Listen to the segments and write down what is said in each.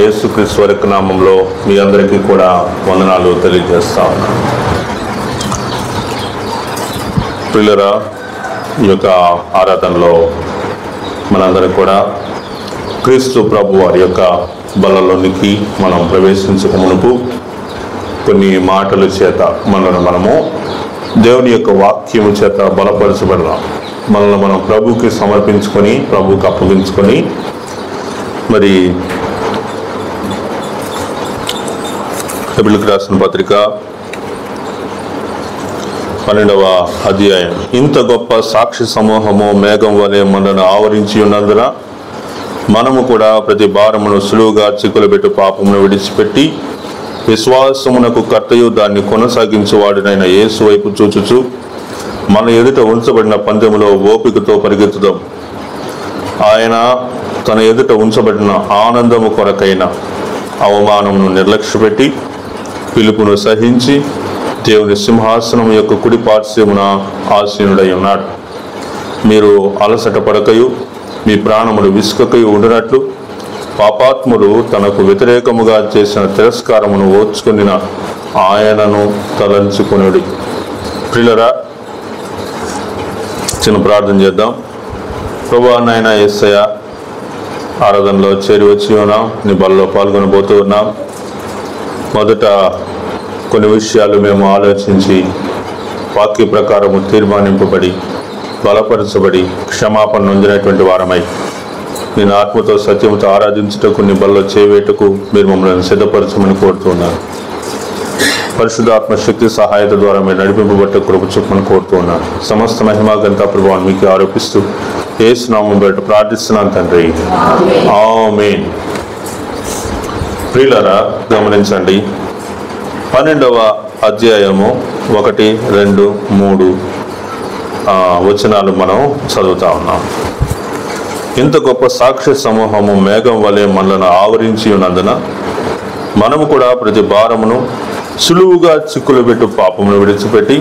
యేసుక్రీస్తు వారి నామములో మీ అందరికీ కూడా వందనాలు తెలియజేస్తా ఉన్నాను. ప్రియులారా, ఈ యొక్క ఆరాధనలో మనందరం కూడా క్రీస్తు ప్రభు వారి యొక్క బలలోనికి మనం ప్రవేశించక మునుపు కొన్ని మాటల చేత మనము దేవుని యొక్క వాక్యము చేత బలపరచబడదాం. మనల్ని మనం ప్రభువుకి సమర్పించుకొని, ప్రభువుకి అప్పగించుకొని, మరి హెబ్రీయులకు రాసిన పత్రిక 12వ అధ్యాయం. ఇంత గొప్ప సాక్షి సమూహము మేఘం వలె మనను ఆవరించి ఉన్నందున మనము కూడా ప్రతి భారమును సులువుగా చిక్కులబెట్టు పాపమును విడిచిపెట్టి విశ్వాసమునకు కర్తయు దాన్ని కొనసాగించువాడినైన యేసు వైపు చూచుచు మన ఎదుట ఉంచబడిన పందెములో ఓపికతో పరిగెత్తుదాం. ఆయన తన ఎదుట ఉంచబడిన ఆనందము కొరకైన అవమానమును నిర్లక్ష్యపెట్టి పిలుపును సహించి దేవుని సింహాసనం యొక్క కుడి పార్శ్వమున ఆసీనుడై ఉన్నాడు. మీరు అలసట పడకయు మీ ప్రాణములు విసుకకయు ఉండినట్లు పాపాత్ముడు తనకు వ్యతిరేకముగా చేసిన తిరస్కారమును ఓర్చుకొనిన ఆయనను తలంచుకొనుడి. ప్రియులారా, చిన్న ప్రార్థన చేద్దాం. ప్రభువా నాయనా యేసయ్య, ఆరాధనలో చేరి వచ్చి ఉన్నాం, నీ బలలో పాల్గొనబోతూ ఉన్నాం. మొదట కొన్ని విషయాలు మేము ఆలోచించి వాక్య ప్రకారము తీర్మానింపబడి బలపరచబడి క్షమాపణ నొందినటువంటి వారమై నేను ఆత్మతో సత్యముతో ఆరాధించుటకు నీ బలలో చేవేటకు మీరు మమ్మల్ని సిద్ధపరచమని కోరుతున్నాను. పరిశుద్ధాత్మ శక్తి సహాయత ద్వారా మీరు నడిపింపబట్టే కృప చూపమని కోరుతున్నాను. సమస్త మహిమా ఘనత ప్రభావం మీకు ఆరోపిస్తూ యేసు నామమున బట్టి ప్రార్థిస్తున్నాను తండ్రి, ఆమేన్. ప్రియులారా, గమనించండి, 12వ అధ్యాయము 1, 2, 3 వచనాలు మనం చదువుతా ఉన్నాం. ఇంత గొప్ప సాక్షి సమూహము మేఘం వలె మనలను ఆవరించి ఉన్నందున మనము కూడా ప్రతి భారమును సులువుగా చిక్కులు పెట్టు పాపమును విడిచిపెట్టి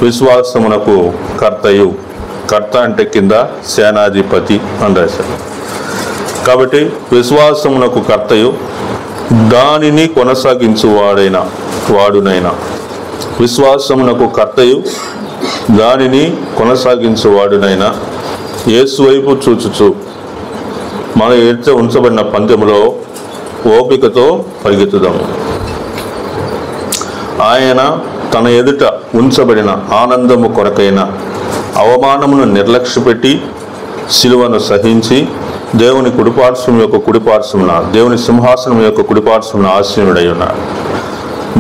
విశ్వాసమునకు కర్తయు, కర్త అంటే కింద సేనాధిపతి అని రాశారు. కాబట్టి విశ్వాసమునకు కర్తయు దానిని వాడునైనా విశ్వాసమునకు కర్తయు దానిని కొనసాగించువాడునైనా యేసు వైపు చూచుచు మన ఎదుట ఉంచబడిన పందెములో ఓపికతో పరిగెత్తుదాము. ఆయన తన ఎదుట ఉంచబడిన ఆనందము కొరకైన అవమానమును నిర్లక్ష్యపెట్టి సిలువను సహించి దేవుని కుడిపార్శ్వమున దేవుని సింహాసనం యొక్క కుడిపార్శ్వమున ఆసీనుడై ఉన్నాడు.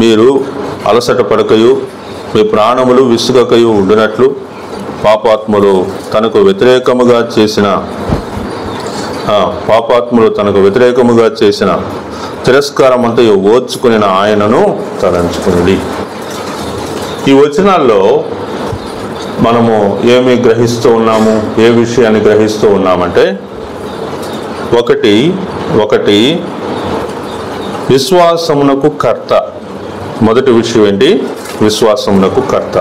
మీరు అలసట పడకయు మీ ప్రాణములు విసుగకయు ఉండినట్లు పాపాత్ములు తనకు వ్యతిరేకముగా చేసిన తిరస్కారమంతయు ఓర్చుకుని ఆయనను తలంచుకుని. ఈ వచనాల్లో మనము ఏమి గ్రహిస్తూ ఉన్నాము, ఏ విషయాన్ని గ్రహిస్తూ ఉన్నామంటే, ఒకటి విశ్వాసమునకు కర్త. మొదటి విషయం ఏంటి? విశ్వాసమునకు కర్త.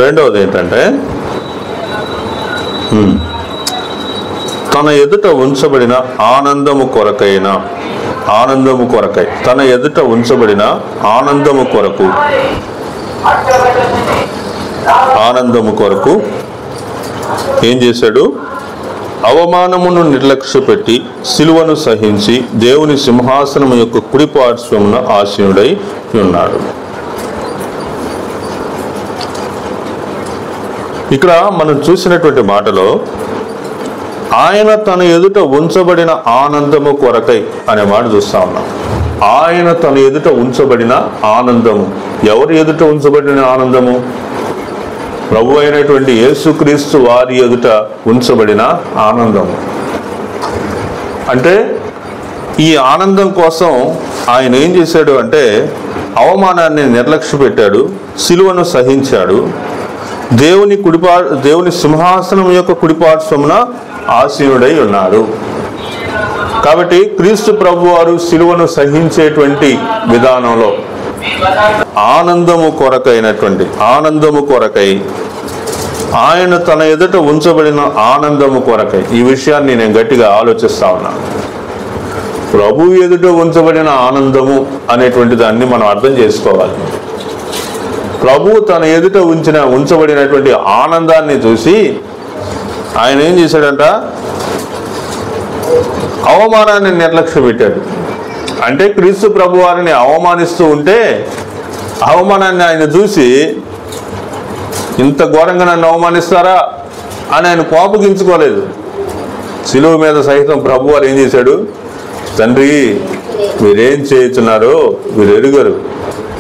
రెండవది ఏంటంటే, తన ఎదుట ఉంచబడిన ఆనందము కొరకై తన ఎదుట ఉంచబడిన ఆనందము కొరకు ఏం చేశాడు? అవమానమును నిర్లక్ష్యపెట్టి సిలువను సహించి దేవుని సింహాసనము యొక్క కుడి పార్శ్వమున ఆసీనుడై ఉన్నాడు. ఇక్కడ మనం చూసినటువంటి మాటలో ఆయన తన ఎదుట ఉంచబడిన ఆనందము కొరకై అనే మాట చూస్తా ఉన్నాం. ఆయన తన ఎదుట ఉంచబడిన ఆనందము. ఎవరి ఎదుట ఉంచబడిన ఆనందము? ప్రభు అయినటువంటి యేసుక్రీస్తు వారి ఎదుట ఉంచబడిన ఆనందము. అంటే ఈ ఆనందం కోసం ఆయన ఏం చేశాడు అంటే, అవమానాన్ని నిర్లక్ష్య పెట్టాడు, సిలువను సహించాడు, దేవుని సింహాసనం యొక్క కుడిపార్శ్వమున ఆసీనుడై ఉన్నాడు. కాబట్టి క్రీస్తు ప్రభు వారు సిలువను సహించేటువంటి విధానంలో ఆనందము కొరకై ఆయన తన ఎదుట ఉంచబడిన ఆనందము కొరకై, ఈ విషయాన్ని నేను గట్టిగా ఆలోచిస్తా ఉన్నాను. ప్రభు ఎదుట ఉంచబడిన ఆనందము అనేటువంటి దాన్ని మనం అర్థం చేసుకోవాలి. ప్రభు తన ఎదుట ఉంచబడినటువంటి ఆనందాన్ని చూసి ఆయన ఏం చేశాడంట? అవమానాన్ని నిర్లక్ష్య పెట్టాడు. అంటే క్రీస్తు ప్రభు వారిని అవమానిస్తూ ఉంటే అవమానాన్ని ఆయన చూసి, ఇంత ఘోరంగా నన్ను అవమానిస్తారా అని ఆయన కోపగించుకోలేదు. శిలువ మీద సహితం ప్రభు వారు ఏం చేశాడు? తండ్రి, మీరేం చేయుచున్నారో మీరు ఎరుగరు,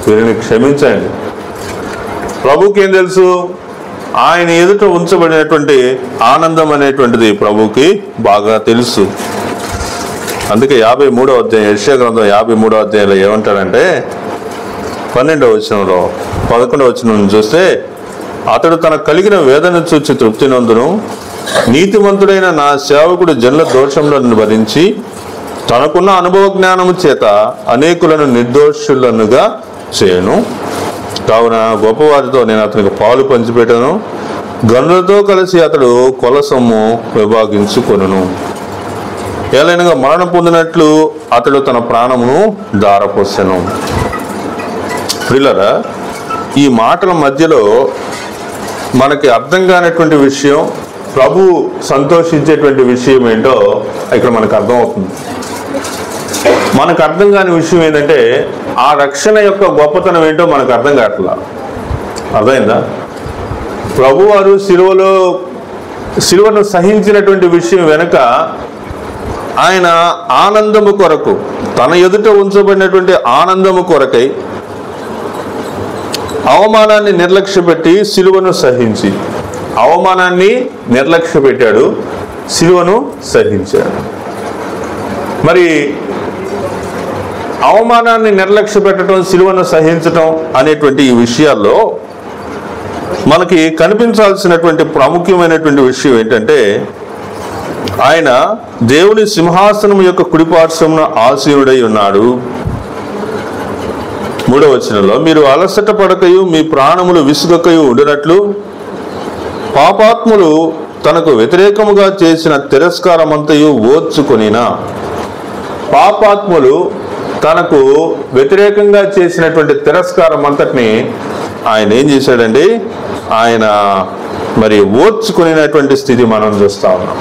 వీరిని క్షమించండి. ప్రభుకి ఏం తెలుసు? ఆయన ఎదుట ఉంచబడినటువంటి ఆనందం అనేటువంటిది ప్రభుకి బాగా తెలుసు. అందుకే 53వ అధ్యాయం, యెషయా గ్రంథం 53వ అధ్యాయంలో ఏమంటాడంటే 12వ వచనంలో 11వ వచనం చూస్తే, అతడు తన కలిగిన వేదన చూచి తృప్తి నందును, నీతిమంతుడైన నా సేవకుడు జనుల దోషములను భరించి తనకున్న అనుభవ జ్ఞానము చేత అనేకులను నిర్దోషులనుగా చేయను. కావున గొప్పవారితో నేను అతనికి పాలు పంచిపెట్టను, గనులతో కలిసి అతడు కొలసొమ్ము విభాగించుకొనును. ఏలైనగా మరణం పొందినట్లు అతడు తన ప్రాణమును దారపోసెను. ప్రియులారా, ఈ మాటల మధ్యలో మనకి అర్థం కానటువంటి విషయం, ప్రభు సంతోషించేటువంటి విషయం ఏంటో ఇక్కడ మనకు అర్థమవుతుంది. మనకు అర్థం కాని విషయం ఏంటంటే ఆ రక్షణ యొక్క గొప్పతనం ఏంటో మనకు అర్థం కావట్లా. అర్థమైందా? ప్రభువారు సిలువను సహించినటువంటి విషయం వెనుక ఆయన ఆనందము కొరకు, తన ఎదుట ఉంచబడినటువంటి ఆనందము కొరకై అవమానాన్ని నిర్లక్ష్య పెట్టి సిలువను సహించి, అవమానాన్ని నిర్లక్ష్య పెట్టాడు, సిలువను సహించాడు. మరి అవమానాన్ని నిర్లక్ష్య పెట్టడం, సిలువను సహించటం అనేటువంటి ఈ విషయాల్లో మనకి కనిపించాల్సినటువంటి ప్రాముఖ్యమైనటువంటి విషయం ఏంటంటే, ఆయన దేవుని సింహాసనం యొక్క కుడిపార్శ్వమున ఆసీనుడై ఉన్నాడు. 3వ వచనంలో, మీరు అలసట పడకయు మీ ప్రాణములు విసుగకయు ఉండినట్లు పాపాత్ములు తనకు వ్యతిరేకముగా చేసిన తిరస్కారమంతయు ఓర్చుకొనినా. పాపాత్ములు తనకు వ్యతిరేకంగా చేసినటువంటి తిరస్కారం అంతటిని ఆయన ఏం చేశాడండి? ఆయన మరి ఓర్చుకునేటువంటి స్థితి మనం చూస్తా ఉన్నాం.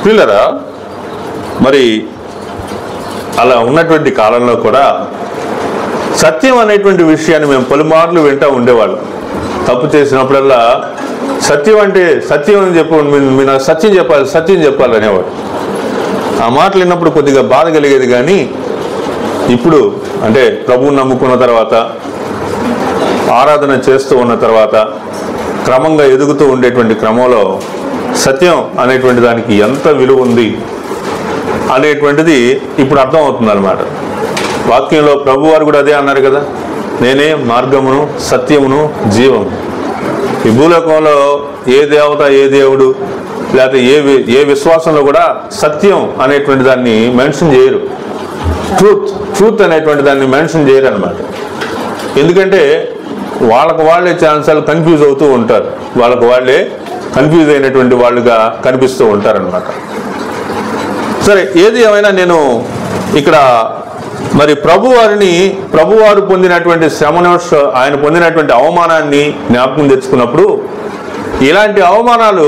పిల్లరా, మరి అలా ఉన్నటువంటి కాలంలో కూడా సత్యం అనేటువంటి విషయాన్ని మేము పలుమార్లు వింటూ ఉండేవాళ్ళం. తప్పు చేసినప్పుడల్లా సత్యం అంటే సత్యం అని చెప్పు, మీరు సత్యం చెప్పాలి, సత్యం చెప్పాలి అనేవాడు. ఆ మాటలు విన్నప్పుడు కొద్దిగా బాధ కలిగేది. కానీ ఇప్పుడు అంటే ప్రభువుని నమ్ముకున్న తర్వాత, ఆరాధన చేస్తూ ఉన్న తర్వాత, క్రమంగా ఎదుగుతూ ఉండేటువంటి క్రమంలో సత్యం అనేటువంటి దానికి ఎంత విలువ ఉంది అనేటువంటిది ఇప్పుడు అర్థమవుతుంది అన్నమాట. వాక్యంలో ప్రభువారు కూడా అదే అన్నారు కదా, నేనే మార్గమును సత్యమును జీవము. ఈ భూలోకంలో ఏ దేవత, ఏ దేవుడు, లేకపోతే ఏ విశ్వాసంలో కూడా సత్యం అనేటువంటి దాన్ని మెన్షన్ చేయరు. ట్రూత్ అనేటువంటి దాన్ని మెన్షన్ చేయరు అనమాట. ఎందుకంటే వాళ్ళే ఛాన్సాలు కన్ఫ్యూజ్ అవుతూ ఉంటారు, వాళ్ళే కన్ఫ్యూజ్ అయినటువంటి వాళ్ళుగా కనిపిస్తూ ఉంటారనమాట. సరే, ఏది ఏమైనా నేను ఇక్కడ మరి ప్రభువారు పొందినటువంటి శ్రమను, ఆయన పొందినటువంటి అవమానాన్ని జ్ఞాపకం తెచ్చుకున్నప్పుడు, ఇలాంటి అవమానాలు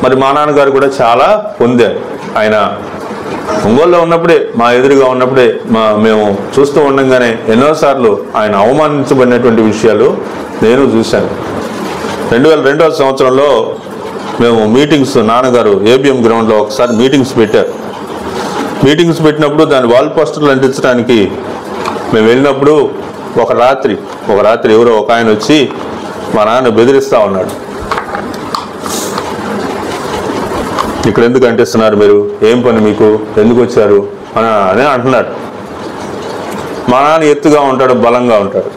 మరి మా నాన్నగారు కూడా చాలా పొందారు. ఆయన ఒంగోలులో ఉన్నప్పుడే, మా ఎదురుగా ఉన్నప్పుడే మేము చూస్తూ ఉండగానే ఎన్నోసార్లు ఆయన అవమానించబడినటువంటి విషయాలు నేను చూశాను. 2002వ సంవత్సరంలో మేము మీటింగ్స్, నాన్నగారు ABM గ్రౌండ్లో ఒకసారి మీటింగ్స్ పెట్టారు. మీటింగ్స్ పెట్టినప్పుడు దాని వాల్ పోస్టర్లు అంటించడానికి మేము వెళ్ళినప్పుడు ఒక రాత్రి ఎవరో ఒక ఆయన వచ్చి మా నాన్న బెదిరిస్తూ ఉన్నాడు. ఇక్కడ ఎందుకు అంటిస్తున్నారు మీరు, ఏం పని మీకు, ఎందుకు వచ్చారు అని అంటున్నాడు. మా నాన్న ఎత్తుగా ఉంటాడు, బలంగా ఉంటాడు.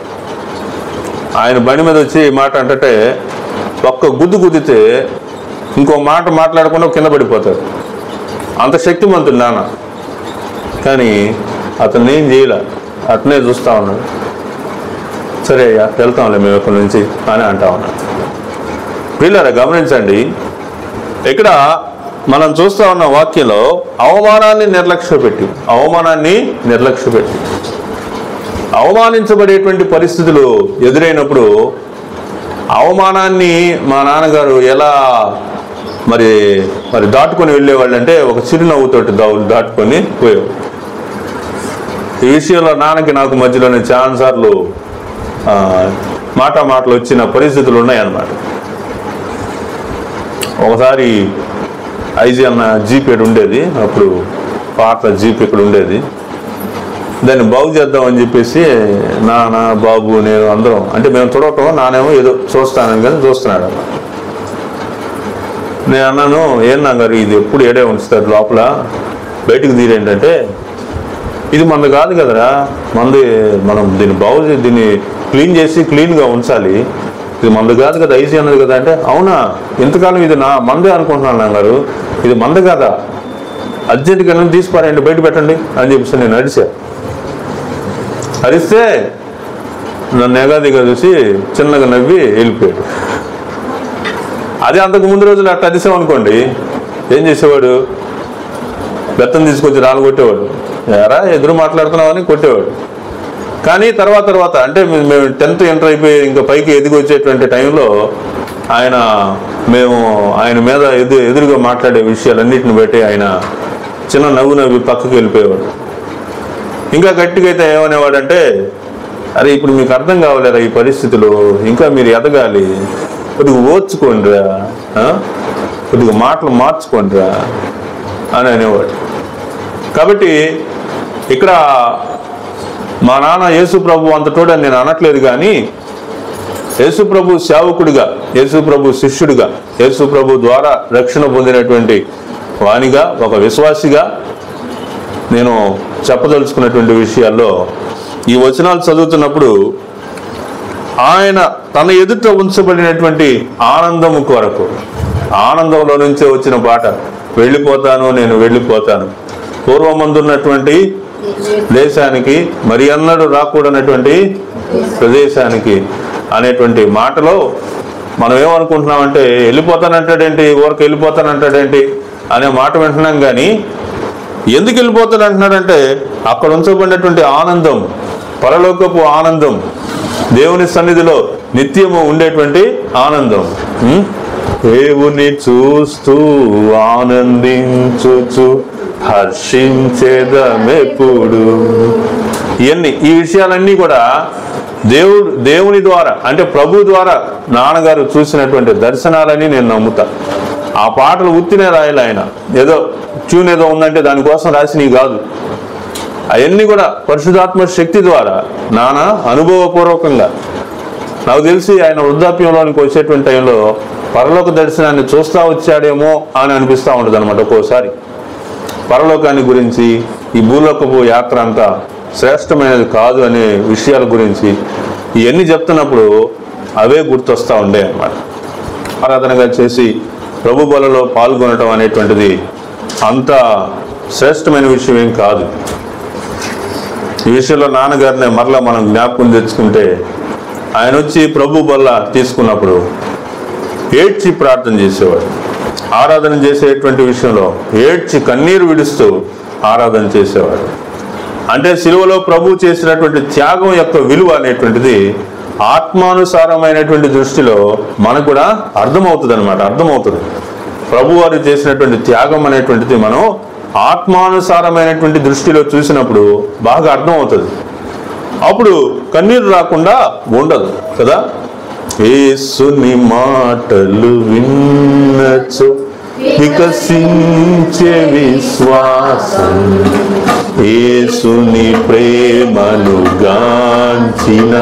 ఆయన బండి మీద వచ్చి ఈ మాట అంటే ఒక్క గుద్దితే ఇంకో మాట మాట్లాడకుండా కింద పడిపోతాడు. అంత శక్తిమంతుడు నాన్న. కానీ అతను ఏం చేయలే, అతనే చూస్తూ ఉన్నాడు. సరే అయ్యా, వెళ్తాంలే మేము ఇక్కడి నుంచి అని అంటా ఉన్నాడు. పిల్లరా, గమనించండి, ఇక్కడ మనం చూస్తా ఉన్న వాక్యంలో అవమానాన్ని నిర్లక్ష్య పెట్టి అవమానించబడేటువంటి పరిస్థితులు ఎదురైనప్పుడు అవమానాన్ని మా నాన్నగారు ఎలా మరి దాటుకొని వెళ్ళేవాళ్ళు అంటే ఒక చిరునవ్వుతోటి దాటుకొని పోయేవాళ్ళు. ఈ విషయంలో నాన్నకి నాకు మధ్యలోనే చాలాసార్లు మాటలు వచ్చిన పరిస్థితులు ఉన్నాయన్నమాట. ఒకసారి ఐజీ అన్న జీప్ ఇక్కడ ఉండేది, అప్పుడు పాత జీప్ ఇక్కడ ఉండేది. దాన్ని బాగు చేద్దామని చెప్పేసి నాన్న బాబు నేను అందరం అంటే మేము చూడటం, నానేమో ఏదో చూస్తానని కానీ చూస్తున్నాడు అన్నమాట. నేను అన్నాను, ఏం నాన్నగారు ఇది ఎప్పుడు ఏడే ఉంచుతారు, లోపల బయటకు తీరేంటంటే ఇది మంది కాదు కదరా, మనం దీన్ని క్లీన్ చేసి క్లీన్గా ఉంచాలి, ఇది మందు కాదు కదా, ఐజీ అన్నది కదా అంటే, అవునా ఇంతకాలం ఇది నా మందే అనుకుంటున్నాను నాన్నగారు, ఇది మంద కదా, అర్జెంటుగా తీసిపారండి బయట పెట్టండి అని చెప్పేసి నేను అరిస్తే నన్ను ఎగాదిగా చూసి చిన్నగా నవ్వి వెళ్ళిపోయాడు. అదే అంతకు ముందు రోజులు అట్లా అరిసామనుకోండి ఏం చేసేవాడు, బెత్తం తీసుకొచ్చి రాళ్ళు కొట్టేవాడు, ఎరా ఎదురు మాట్లాడుతున్నామని కొట్టేవాడు. కానీ తర్వాత అంటే మేము 10th ఎంటర్ అయిపోయి ఇంకా పైకి ఎదిగి వచ్చేటువంటి టైంలో ఆయన మీద ఎదురుగా మాట్లాడే విషయాలన్నిటిని బట్టి ఆయన చిన్న నవ్వి పక్కకి వెళ్ళిపోయేవాడు. ఇంకా గట్టిగా అయితే ఏమనేవాడంటే, అరే ఇప్పుడు మీకు అర్థం కావాలేరా ఈ పరిస్థితులు, ఇంకా మీరు ఎదగాలి, కొద్దిగా ఓర్చుకోండిరా, కొద్దిగా మాటలు మార్చుకోండిరా అని అనేవాడు. కాబట్టి ఇక్కడ మా నాన్న యేసు ప్రభు అంతటోడని నేను అనట్లేదు, కానీ యేసు ప్రభు సేవకుడిగా, యేసు ప్రభు శిష్యుడిగా, యేసు ప్రభు ద్వారా రక్షణ పొందినటువంటి వానిగా, ఒక విశ్వాసిగా నేను చెప్పదలుచుకున్నటువంటి విషయాల్లో ఈ వచనాలు చదువుతున్నప్పుడు ఆయన తన ఎదుట ఉంచబడినటువంటి ఆనందము కొరకు, ఆనందంలో నుంచే వచ్చిన పాట, నేను వెళ్ళిపోతాను పూర్వమందున్నటువంటి దేశానికి, మరి అన్నడు రాకూడనటువంటి ప్రదేశానికి అనేటువంటి మాటలో మనం ఏమనుకుంటున్నామంటే వెళ్ళిపోతానంటాడేంటి, ఊరికి వెళ్ళిపోతానంటాడేంటి అనే మాట వింటున్నాం. కానీ ఎందుకు వెళ్ళిపోతానంటున్నాడంటే అక్కడ ఉంచబడినటువంటి ఆనందం, పరలోకపు ఆనందం, దేవుని సన్నిధిలో నిత్యము ఉండేటువంటి ఆనందం, దేవుని చూస్తూ ఆనందించుచు హర్షించేదమెప్పుడు, ఈ విషయాలన్నీ కూడా దేవుని ద్వారా అంటే ప్రభు ద్వారా నాన్నగారు చూసినటువంటి దర్శనాలని నేను నమ్ముతా. ఆ పాటలు ఉత్తినే రాయాలి, ఆయన ఏదో ట్యూన్ ఏదో ఉందంటే దానికోసం రాసినవి కాదు, అవన్నీ కూడా పరిశుద్ధాత్మ శక్తి ద్వారా నాన్న అనుభవపూర్వకంగా. నాకు తెలిసి ఆయన వృద్ధాప్యంలోనికి వచ్చేటువంటి టైంలో పరలోక దర్శనాన్ని చూస్తూ వచ్చాడేమో అని అనిపిస్తూ ఉంటుంది అనమాట. ఒక్కోసారి పరలోకాన్ని గురించి, ఈ భూలోకపు యాత్ర అంతా శ్రేష్టమైనది కాదు అనే విషయాల గురించి ఇవన్నీ చెప్తున్నప్పుడు అవే గుర్తొస్తూ ఉండే అన్నమాట. ఆరాధనగా చేసి ప్రభు బలలో పాల్గొనడం అనేటువంటిది అంత శ్రేష్టమైన విషయం ఏం కాదు. ఈ విషయంలో నాన్నగారిని మరలా మనం జ్ఞాపకం తెచ్చుకుంటే, ఆయన వచ్చి ప్రభు బల్ల తీసుకున్నప్పుడు ఏడ్చి ప్రార్థన చేసేవాడు. ఆరాధన చేసేటువంటి విషయంలో ఏడ్చి కన్నీరు విడుస్తూ ఆరాధన చేసేవాడు. అంటే సిలువలో ప్రభు చేసినటువంటి త్యాగం యొక్క విలువ అనేటువంటిది ఆత్మానుసారమైనటువంటి దృష్టిలో మనకు కూడా అర్థమవుతుంది. ప్రభు వారు చేసినటువంటి త్యాగం అనేటువంటిది మనం ఆత్మానుసారమైనటువంటి దృష్టిలో చూసినప్పుడు బాగా అర్థమవుతుంది. అప్పుడు కన్నీరు రాకుండా ఉండదు కదా. యేసుని మాటలు విన్నచో వికసించే విశ్వాసం, యేసుని ప్రేమను గాంచిన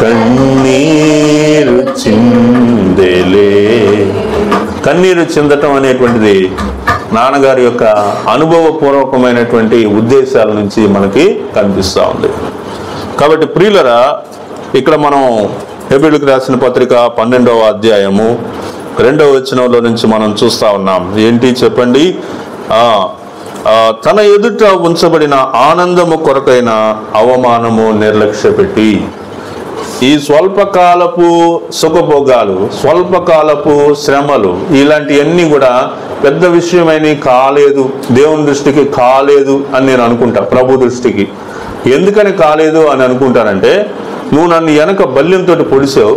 కన్నీరు చిందెలే. కన్నీరు చిందటం అనేటువంటిది నాన్నగారి యొక్క అనుభవపూర్వకమైనటువంటి ఉద్దేశాల నుంచి మనకి కనిపిస్తూ ఉంది. కాబట్టి ప్రియులరా, ఇక్కడ మనం హెబ్రీయులకు రాసిన పత్రిక 12వ అధ్యాయము 2వ వచనంలో నుంచి మనం చూస్తా ఉన్నాం. ఏంటి చెప్పండి? తన ఎదుట ఉంచబడిన ఆనందము కొరకైన అవమానము నిర్లక్ష్య పెట్టి. ఈ స్వల్పకాలపు సుఖభోగాలు, స్వల్పకాలపు శ్రమలు, ఇలాంటివన్నీ కూడా పెద్ద విషయమైనవి కాలేదు, దేవుని దృష్టికి కాలేదు అని నేను అనుకుంటా. ప్రభు దృష్టికి ఎందుకని కాలేదు అని అనుకుంటానంటే, నువ్వు నన్ను వెనక బల్యంతో పొడిచావు,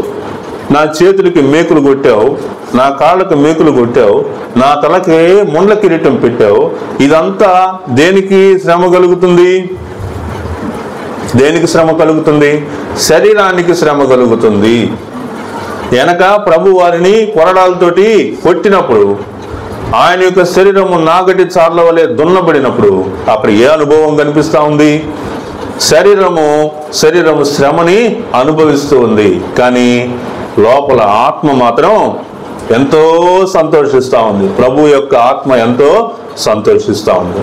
నా చేతులకి మేకులు కొట్టావు, నా కాళ్ళకు మేకులు కొట్టావు, నా తలకి ముండ్ల కిరీటం పెట్టావు. ఇదంతా దేనికి శ్రమ కలుగుతుంది? దేనికి శ్రమ కలుగుతుంది? శరీరానికి శ్రమ కలుగుతుంది. వెనక ప్రభు వారిని కొరడాలతోటి కొట్టినప్పుడు, ఆయన యొక్క శరీరము నాగటి చార్ల వలె దున్నబడినప్పుడు అక్కడ ఏ అనుభవం కనిపిస్తూ ఉంది? శరీరము శ్రమని అనుభవిస్తూ ఉంది. కానీ లోపల ఆత్మ మాత్రం ఎంతో సంతోషిస్తూ ఉంది. ప్రభు యొక్క ఆత్మ ఎంతో సంతోషిస్తూ ఉంది.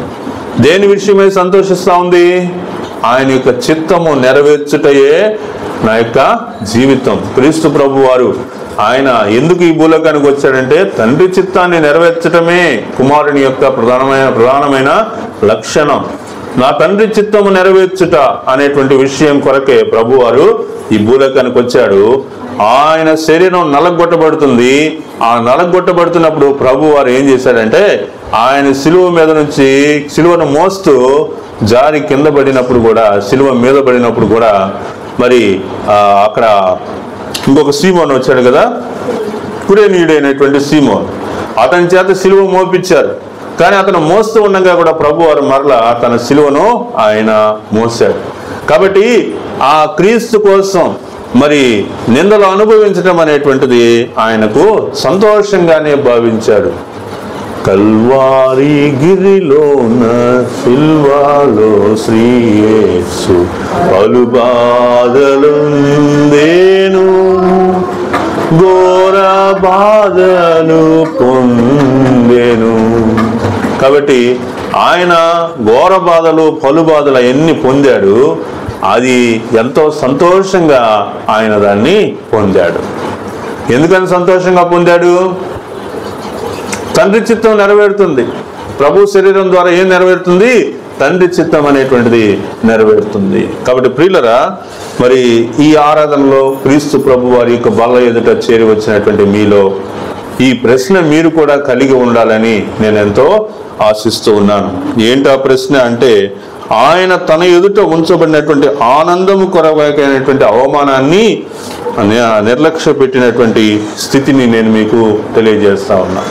దేని విషయమై సంతోషిస్తూ ఉంది? ఆయన యొక్క చిత్తము నెరవేర్చుటయే నా యొక్క జీవితం. క్రీస్తు ప్రభు వారు ఆయన ఎందుకు ఈ భూలోకానికి వచ్చాడంటే, తండ్రి చిత్తాన్ని నెరవేర్చటమే కుమారుని యొక్క ప్రధానమైన లక్షణం. నా తండ్రి చిత్తము నెరవేర్చుట అనేటువంటి విషయం కొరకే ప్రభు వారు ఈ భూలోకానికి వచ్చాడు. ఆయన శరీరం నలగొట్టబడుతుంది. ఆ నలగొట్టబడుతున్నప్పుడు ప్రభు వారు ఏం చేశాడంటే, ఆయన సిలువ మీద నుంచి సిలువను మోస్తూ జారి కింద పడినప్పుడు కూడా, సిలువ మీద పడినప్పుడు కూడా, మరి అక్కడ ఇంకొక సీమోన్ వచ్చాడు కదా, కురేనీయుడైనటువంటి సీమోన్, అతని చేత సిలువ మోపించారు. కానీ అతను మోస్తూ ఉండగా కూడా ప్రభు వారు మరలా తన సిలువను ఆయన మోసాడు. కాబట్టి ఆ క్రీస్తు కోసం మరి నిందలు అనుభవించడం అనేటువంటిది ఆయనకు సంతోషంగానే భావించాడు. కల్వారి గిరిలోన సిల్వాలో శ్రీ యేసు పలు బాధలుందేను, ఘోర బాధలు పొందెను. కాబట్టి ఆయన ఘోర బాధలు, పలు బాధలు అవన్నీ పొందాడు. అది ఎంతో సంతోషంగా ఆయన దాన్ని పొందాడు. ఎందుకని సంతోషంగా పొందాడు? తండ్రి చిత్తం నెరవేరుతుంది. ప్రభు శరీరం ద్వారా ఏం నెరవేరుతుంది? తండ్రి చిత్తం అనేటువంటిది నెరవేరుతుంది. కాబట్టి ప్రియులరా, మరి ఈ ఆరాధనలో క్రీస్తు ప్రభు వారి యొక్క బల్ల ఎదుట చేరి వచ్చినటువంటి మీలో ఈ ప్రశ్న మీరు కూడా కలిగి ఉండాలని నేను ఎంతో ఆశిస్తూ ఉన్నాను. ఏంటి ఆ ప్రశ్న అంటే, ఆయన తన ఎదుట ఉంచబడినటువంటి ఆనందము కొరకైనటువంటి అవమానాన్ని నిర్లక్ష్య పెట్టినటువంటి స్థితిని నేను మీకు తెలియజేస్తా ఉన్నా.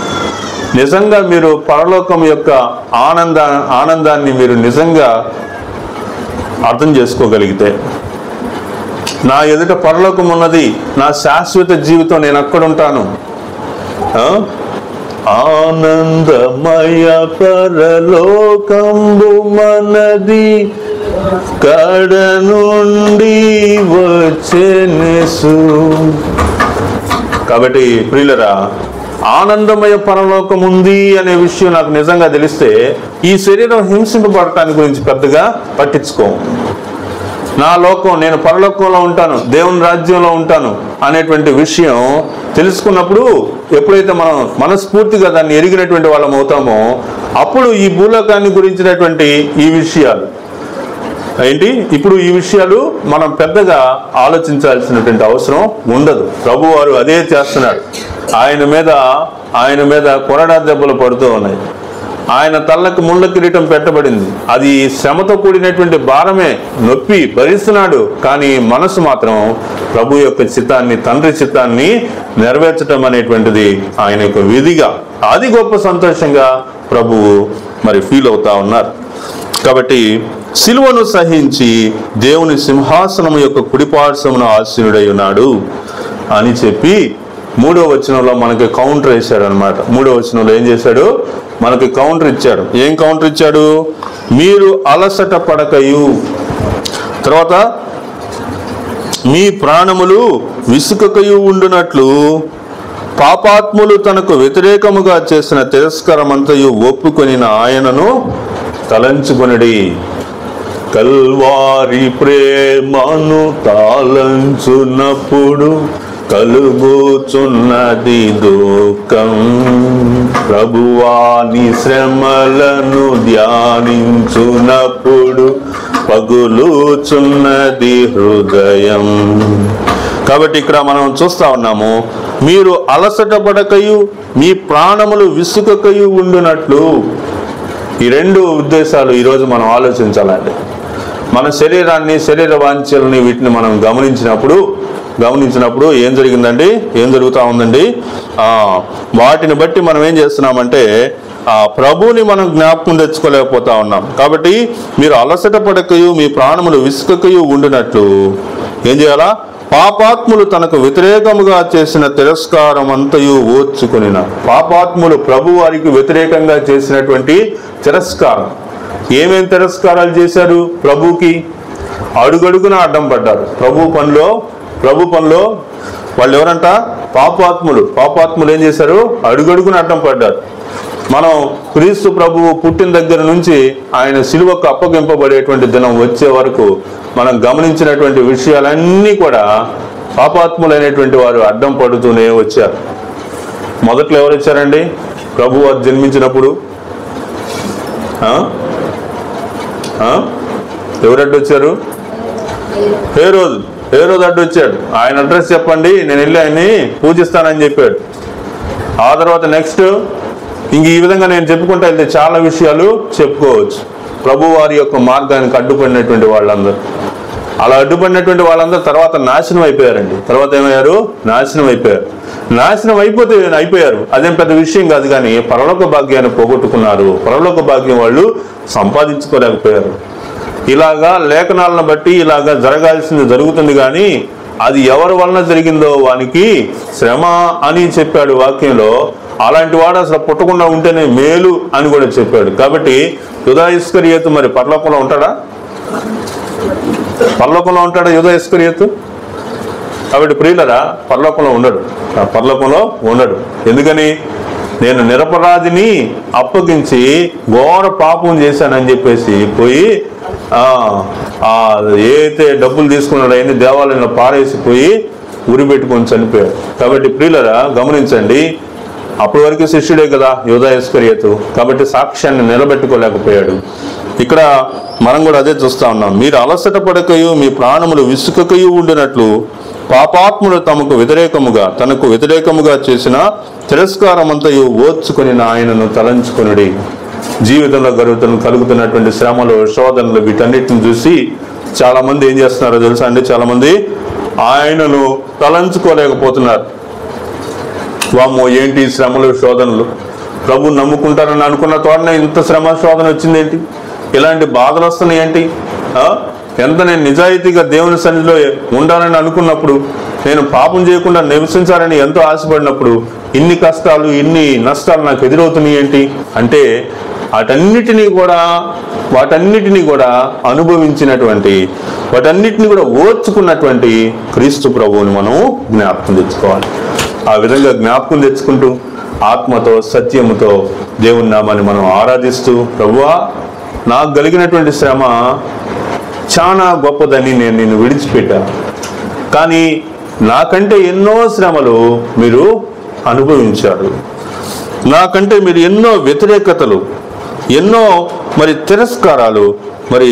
నిజంగా మీరు పరలోకం యొక్క ఆనందాన్ని మీరు నిజంగా అర్థం చేసుకోగలిగితే, నా ఎదుట పరలోకం ఉన్నది, నా శాశ్వత జీవితం, నేను అక్కడ ఉంటాను, ఆనందమయ పరలోకంబు మనది, కడ నుండి వచ్చెనెసు. కాబట్టి ప్రియులరా, ఆనందమయ పరలోకం ఉంది అనే విషయం నాకు నిజంగా తెలిస్తే ఈ శరీరం హింసింపబడటానికి గురించి పెద్దగా పట్టించుకోము. నా లోకం, నేను పరలోకంలో ఉంటాను, దేవుని రాజ్యంలో ఉంటాను అనేటువంటి విషయం తెలుసుకున్నప్పుడు, ఎప్పుడైతే మనం మనస్ఫూర్తిగా దాన్ని ఎరిగినటువంటి వాళ్ళం అవుతామో, అప్పుడు ఈ భూలోకాన్ని గురించినటువంటి ఈ విషయాలు ఏంటి, ఇప్పుడు ఈ విషయాలు మనం పెద్దగా ఆలోచించాల్సినటువంటి అవసరం ఉండదు. ప్రభు వారు అదే చేస్తున్నాడు. ఆయన మీద కొరడా దెబ్బలు పడుతూ ఉన్నాయి. ఆయన తలకు ముళ్ళ కిరీటం పెట్టబడింది. అది శ్రమతో కూడినటువంటి భారమే, నొప్పి భరిస్తున్నాడు. కానీ మనసు మాత్రం ప్రభు యొక్క చిత్తాన్ని, తండ్రి చిత్తాన్ని నెరవేర్చడం అనేటువంటిది ఆయన యొక్క విధిగా, అది గొప్ప సంతోషంగా ప్రభువు మరి ఫీల్ అవుతా ఉన్నారు. కాబట్టి సిలువను సహించి దేవుని సింహాసనం యొక్క కుడిపార్శ్వమున ఆసీనుడై ఉన్నాడు అని చెప్పి 3వ వచనంలో మనకి కౌంటర్ వేశాడు అనమాట. 3వ వచనంలో ఏం చేశాడు? మనకి కౌంటర్ ఇచ్చాడు. ఏం కౌంటర్ ఇచ్చాడు? మీరు అలసట పడకయు, తర్వాత మీ ప్రాణములు విసుకకయు ఉండునట్లు పాపాత్ములు తనకు వ్యతిరేకముగా చేసిన తిరస్కారమంతయు ఒప్పుకొనిన ఆయనను తలంచుకొనిడి. కల్వారి ప్రేమను తాళంచునప్పుడు కలుగుచున్నది దుఃఖం, ప్రభువాని శ్రమలను ధ్యానించునప్పుడు పగులుచున్నది హృదయం. కాబట్టి ఇక్కడ మనం చూస్తా ఉన్నాము, మీరు అలసట పడకయు మీ ప్రాణములు విసుకకయు ఉండునట్లు. ఈ రెండు ఉద్దేశాలు ఈరోజు మనం ఆలోచించాలండి. మన శరీరాన్ని, శరీర వాంఛల్ని, వీటిని మనం గమనించినప్పుడు ఏం జరిగిందండి, ఏం జరుగుతూ ఉందండి? వాటిని బట్టి మనం ఏం చేస్తున్నామంటే ప్రభువుని మనం జ్ఞాపకం తెచ్చుకోలేకపోతా ఉన్నాం. కాబట్టి మీరు అలసట పడకయు మీ ప్రాణములు విసుకకయు ఉండినట్లు ఏం చేయాలా? పాపాత్ములు తనకు వ్యతిరేకముగా చేసిన తిరస్కారం అంతయు ఓర్చుకొనిన. పాపాత్ములు ప్రభు వారికి వ్యతిరేకంగా చేసినటువంటి తిరస్కారం. ఏమేం తిరస్కారాలు చేశారు? ప్రభుకి అడుగడుగున అడ్డం పడ్డారు. ప్రభు పనిలో వాళ్ళు ఎవరంట? పాపాత్ములు ఏం చేశారు? అడుగడుగున అడ్డం పడ్డారు. మనం క్రీస్తు ప్రభువు పుట్టిన దగ్గర నుంచి ఆయన సిలువకు అప్పగింపబడేటువంటి దినం వచ్చే వరకు మనం గమనించినటువంటి విషయాలన్నీ కూడా పాపాత్ములైనటువంటి వారు అడ్డం పడుతూనే వచ్చారు. మొదట్లో ఎవరు వచ్చారండి? ప్రభు వారు జన్మించినప్పుడు ఎవరు అడ్డొచ్చారు? హేరోదు అడ్డొచ్చాడు. ఆయన అడ్రస్ చెప్పండి, నేను వెళ్ళి ఆయన్ని పూజిస్తానని చెప్పాడు. ఆ తర్వాత నెక్స్ట్ ఇంక ఈ విధంగా నేను చెప్పుకుంటా వెళ్తే చాలా విషయాలు చెప్పుకోవచ్చు. ప్రభు వారి యొక్క మార్గానికి అడ్డుపడినటువంటి వాళ్ళందరూ, అలా అడ్డుపడినటువంటి వాళ్ళందరూ తర్వాత నాశనం అయిపోయారండి. తర్వాత ఏమయ్యారు? నాశనం అయిపోయారు. అదేం పెద్ద విషయం కాదు, కానీ పరలోక భాగ్యాన్ని పోగొట్టుకున్నారు. పరలోక భాగ్యం వాళ్ళు సంపాదించుకోలేకపోయారు. ఇలాగా లేఖనాలను బట్టి ఇలాగా జరగాల్సింది జరుగుతుంది, కానీ అది ఎవరి వలన జరిగిందో వానికి శ్రమ అని చెప్పాడు వాక్యంలో. అలాంటి వాడు అసలు పుట్టకుండా ఉంటేనే మేలు అని కూడా చెప్పాడు. కాబట్టి యూదా ఇస్కరియోతు మరి పరలోకంలో ఉంటాడా? యూదా ఇస్కరియోతు? కాబట్టి ప్రియులరా, పరలోకంలో ఉండడు. ఎందుకని? నేను నిరపరాధిని అప్పగించి ఘోర పాపం చేశానని చెప్పేసి పోయి ఏదైతే డబ్బులు తీసుకున్నాడో అవన్నీ దేవాలయంలో పారేసిపోయి ఉరి పెట్టుకొని చనిపోయాడు. కాబట్టి ప్రియులరా గమనించండి, అప్పటి వరకు శిష్యుడే కదా యూదా ఇస్కరియోతు. కాబట్టి సాక్ష్యాన్ని నిలబెట్టుకోలేకపోయాడు. ఇక్కడ మనం కూడా అదే చూస్తా ఉన్నాం. మీరు అలసట పడకయు మీ ప్రాణములు విసుకకయు ఉండినట్లు పాపాత్ములు తనకు వ్యతిరేకముగా చేసిన తిరస్కారమంతయు ఓర్చుకొని ఆయనను తలంచుకొనుడి. జీవితంలో కలుగుతున్నటువంటి శ్రమలు, శోధనలు, వీటన్నిటిని చూసి చాలా మంది ఏం చేస్తున్నారో తెలుసా అండి? చాలా మంది ఆయనను తలంచుకోలేకపోతున్నారు. వామ్మో, ఏంటి శ్రమలు, శోధనలు? ప్రభు నమ్ముకుంటారని అనుకున్న తోటనే ఇంత శ్రమ, శోధన వచ్చిందేంటి? ఇలాంటి బాధలు వస్తున్నాయి ఏంటి? ఎంత నేను నిజాయితీగా దేవుని సన్నిధిలో ఉండాలని అనుకున్నప్పుడు, నేను పాపం చేయకుండా నివసించాలని ఎంతో ఆశపడినప్పుడు ఇన్ని కష్టాలు, ఇన్ని నష్టాలు నాకు ఎదురవుతున్నాయి ఏంటి అంటే, వాటన్నిటినీ కూడా అనుభవించినటువంటి, వాటన్నిటిని కూడా ఓర్చుకున్నటువంటి క్రీస్తు ప్రభువుని మనం జ్ఞాపకం తెచ్చుకోవాలి. ఆ విధంగా జ్ఞాపకం తెచ్చుకుంటూ ఆత్మతో, సత్యముతో దేవుని నామాన్ని మనం ఆరాధిస్తూ, ప్రభువా నాకు కలిగినటువంటి శ్రమ చాలా గొప్పదని నేను నిన్ను విడిచిపెట్టాను, కానీ నాకంటే ఎన్నో శ్రమలు మీరు అనుభవించారు. నాకంటే మీరు ఎన్నో వ్యతిరేకతలు, ఎన్నో మరి తిరస్కారాలు, మరి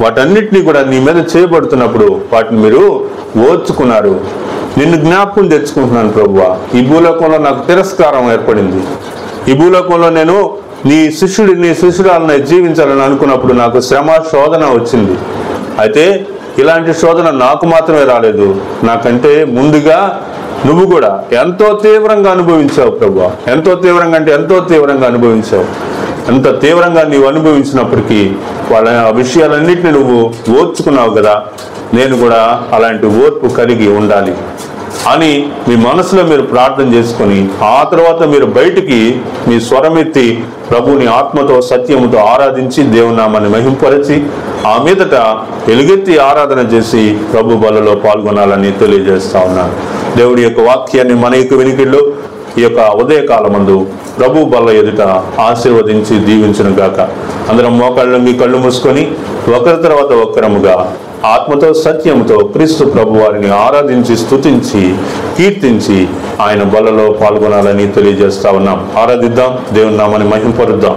వాటన్నిటినీ కూడా నీ మీద చేయబడుతున్నప్పుడు వాటిని మీరు ఓర్చుకున్నారు. నిన్ను జ్ఞాపకం తెచ్చుకుంటున్నాను ప్రభువా. ఈ భూలోకంలో నాకు తిరస్కారం ఏర్పడింది. ఈ భూలోకంలో నేను నీ శిష్యురాలని జీవించాలని అనుకున్నప్పుడు నాకు శ్రమ, శోధన వచ్చింది. అయితే ఇలాంటి శోధన నాకు మాత్రమే రాలేదు, నాకంటే ముందుగా నువ్వు కూడా ఎంతో తీవ్రంగా అనుభవించావు ప్రభువా. ఎంతో తీవ్రంగా అంటే ఎంతో తీవ్రంగా అనుభవించావు. ఎంత తీవ్రంగా నీవు అనుభవించినప్పటికీ వాళ్ళ విషయాలన్నింటినీ నువ్వు ఓర్చుకున్నావు కదా, నేను కూడా అలాంటి ఓర్పు కలిగి ఉండాలి అని మీ మనసులో మీరు ప్రార్థన చేసుకొని, ఆ తర్వాత మీరు బయటికి మీ స్వరమెత్తి ప్రభుని ఆత్మతో, సత్యముతో ఆరాధించి దేవుని నామాన్ని మహింపరచి ఆ మీదట ఎలుగెత్తి ఆరాధన చేసి ప్రభు బలలో పాల్గొనాలని తెలియజేస్తా ఉన్నాను. దేవుడి యొక్క వాక్యాన్ని మన యొక్క వినికిడిలో ఈ యొక్క ఉదయకాలమందు ప్రభు బల్ల ఎదుట ఆశీర్వదించి దీవించును గాక. అందరం మోకాళ్ళంగి కళ్ళు మూసుకొని ఒకరి తర్వాత ఒకరముగా ఆత్మతో, సత్యముతో క్రీస్తు ప్రభు వారిని ఆరాధించి, స్తుతించి, కీర్తించి ఆయన బలలో పాల్గొనాలని తెలియజేస్తా ఉన్నాం. ఆరాధిద్దాం, దేవుని నామాన్ని మహింపరుద్దాం.